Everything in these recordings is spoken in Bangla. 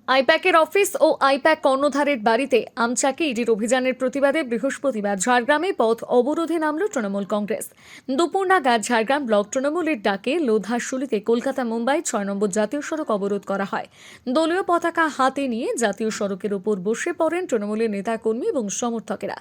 আইপ্যাকের অফিস ও আইপ্যাক কর্ণধারের বাড়িতে আমচাকে ইডির অভিযানের প্রতিবাদে বৃহস্পতিবার ঝাড়গ্রামে পথ অবরোধে নামল তৃণমূল কংগ্রেস। দুপুর নাগাদ ঝাড়গ্রাম ব্লক তৃণমূলের ডাকে লোধাশুলিতে কলকাতা মুম্বাই ৬ নম্বর জাতীয় সড়ক অবরোধ করা হয়। দলীয় পতাকা হাতে নিয়ে জাতীয় সড়কের উপর বসে পড়েন তৃণমূলের নেতাকর্মী এবং সমর্থকেরা।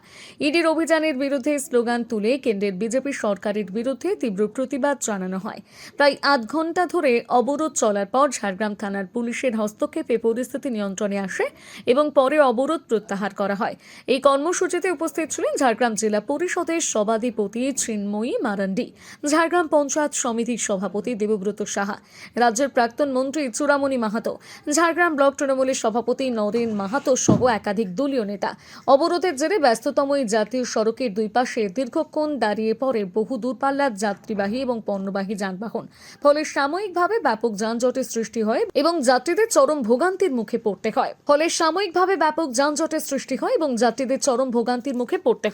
ইডির অভিযানের বিরুদ্ধে স্লোগান তুলে কেন্দ্রের বিজেপি সরকারের বিরুদ্ধে তীব্র প্রতিবাদ জানানো হয়। প্রায় আধ ঘন্টা ধরে অবরোধ চলার পর ঝাড়গ্রাম থানার পুলিশের হস্তক্ষেপে পরিস্থিতি নিয়ন্ত্রণে আসে এবং পরে অবরোধ প্রত্যাহার করা হয়। এই কর্মসূচিতে উপস্থিত ছিলেন ঝাড়গ্রাম জেলা পরিষদের সভাধিপতি চিন্ময়ী মারান্ডি, ঝাড়গ্রাম পঞ্চায়েত সমিতির সভাপতি দেবব্রত সাহা, রাজ্যের প্রাক্তন মন্ত্রী চূড়ামণি মাহাতো, ঝাড়গ্রাম ব্লক তৃণমূলের সভাপতি নরেন মাহাতো সহ একাধিক দলীয় নেতা। অবরোধের জেরে ব্যস্ততম এই জাতীয় সড়কের দুই পাশে দীর্ঘক্ষণ দাঁড়িয়ে পড়ে বহু দূরপাল্লার যাত্রীবাহী এবং পণ্যবাহী যানবাহন। ফলে সাময়িকভাবে ব্যাপক যানজটের সৃষ্টি হয় এবং যাত্রীদের চরম ভোগান্তির মুখে পড়তে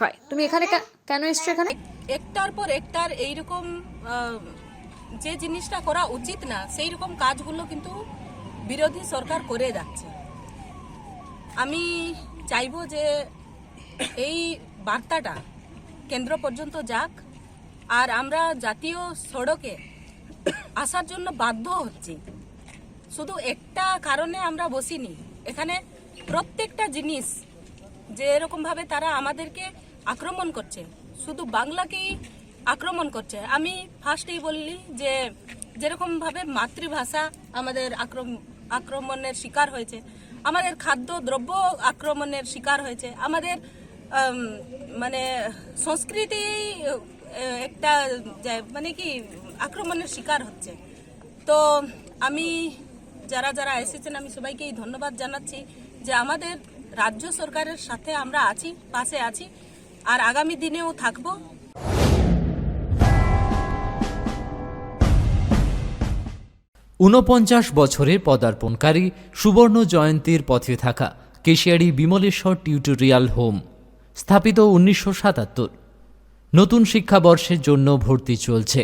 হয়। তুমি এখানে কেন এসছো? এখানে একটার পর একটার এইরকম যে জিনিসটা করা উচিত না সেই রকম কাজগুলো কিন্তু বিরোধী সরকার করে যাচ্ছে। আমি চাইবো যে এই বার্তাটা কেন্দ্র পর্যন্ত যাক, আর আমরা জাতীয় সড়কে আসার জন্য বাধ্য হচ্ছি। শুধু একটা কারণে আমরা বসিনি, এখানে প্রত্যেকটা জিনিস যে এরকমভাবে তারা আমাদেরকে আক্রমণ করছে, শুধু বাংলাকেই আক্রমণ করছে। আমি ফার্স্টেই বললি যে যেরকমভাবে মাতৃভাষা আমাদের আক্রমণের শিকার হয়েছে, আমাদের খাদ্য দ্রব্য আক্রমণের শিকার হয়েছে, আমাদের মানে সংস্কৃতি একটা মানে কি আক্রমণের শিকার হচ্ছে। তো আমি যারা যারা এসেছেন আমি সবাইকেই ধন্যবাদ জানাচ্ছি যে আমাদের রাজ্য সরকারের সাথে আমরা আছি, পাশে আছি, আর আগামী দিনেও থাকবো। ৪৯ বছরের পদার্পণকারী সুবর্ণ জয়ন্তীর পথে থাকা কেশিয়াড়ি বিমলেশ্বর টিউটোরিয়াল হোম স্থাপিত ১৯৭৭। নতুন শিক্ষাবর্ষের জন্য ভর্তি চলছে।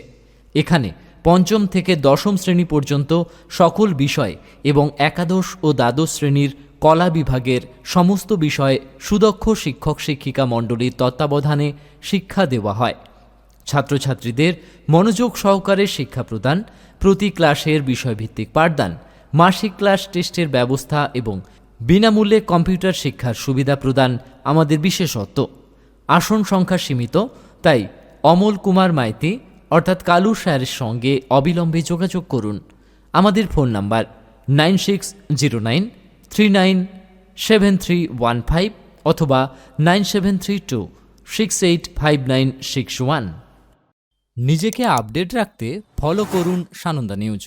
এখানে পঞ্চম থেকে দশম শ্রেণী পর্যন্ত সকল বিষয় এবং একাদশ ও দ্বাদশ শ্রেণীর কলা বিভাগের সমস্ত বিষয়ে সুদক্ষ শিক্ষক শিক্ষিকা মণ্ডলীর তত্ত্বাবধানে শিক্ষা দেওয়া হয়। ছাত্রছাত্রীদের মনোযোগ সহকারে শিক্ষা প্রদান, প্রতি ক্লাসের বিষয়ভিত্তিক পাঠদান, মাসিক ক্লাস টেস্টের ব্যবস্থা এবং বিনামূল্যে কম্পিউটার শিক্ষার সুবিধা প্রদান আমাদের বিশেষত্ব। আসন সংখ্যা সীমিত, তাই অমল কুমার মাইতি অর্থাৎ কালু স্যারের সঙ্গে অবিলম্বে যোগাযোগ করুন। আমাদের ফোন নাম্বার 9609397315 অথবা 9732685961। নিজেকে আপডেট রাখতে ফলো করুন সানন্দা নিউজ।